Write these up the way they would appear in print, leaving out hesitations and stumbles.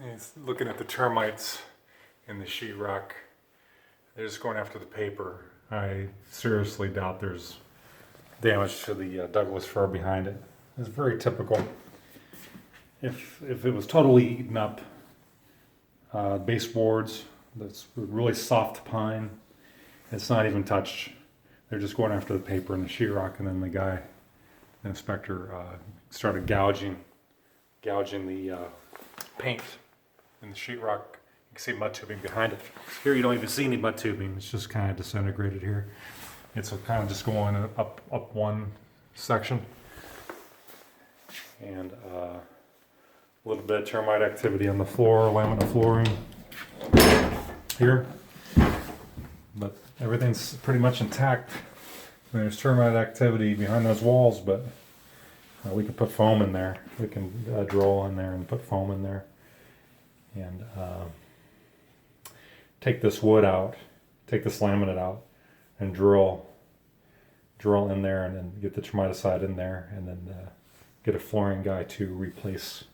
He's looking at the termites in the sheetrock. They're just going after the paper. I seriously doubt there's damage to the Douglas fir behind it. It's very typical. If it was totally eaten up, baseboards, that's really soft pine, it's not even touched. They're just going after the paper and the sheetrock, and then the inspector, started gouging the paint in the sheetrock. You can see mud tubing behind it. Here you don't even see any mud tubing. It's just kind of disintegrated here. It's kind of just going up one section. And a little bit of termite activity on the floor, laminate flooring here. But everything's pretty much intact. There's termite activity behind those walls, but we can put foam in there. We can drill in there and put foam in there. And take this wood out, take this laminate out, and drill in there, and then get the termiticide in there, and then get a flooring guy to replace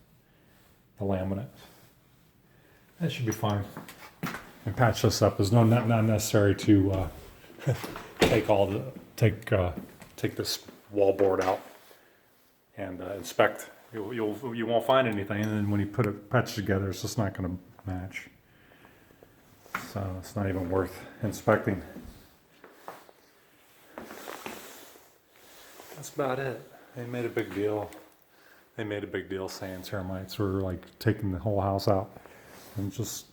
the laminate. That should be fine. And patch this up. There's not necessary to take this wallboard out and inspect. You won't find anything, and then when you put a patch together, it's just not going to match. So it's not even worth inspecting. That's about it. They made a big deal. They made a big deal saying termites were like taking the whole house out, and it's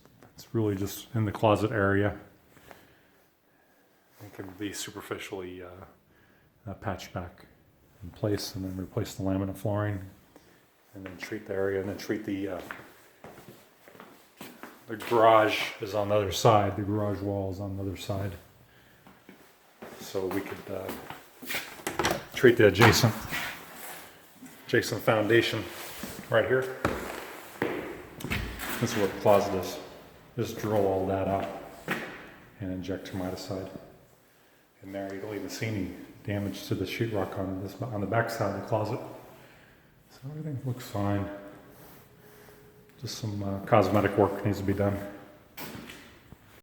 really just in the closet area. It can be superficially patched back in place, and then replace the laminate flooring, and then treat the area, and then treat the garage is on the other side. The garage wall is on the other side, so we could treat the adjacent foundation right here. This is where the closet is. Just drill all that out and inject termiticide in there. You don't even see any damage to the sheetrock on the back side of the closet. So everything looks fine. Just some cosmetic work needs to be done.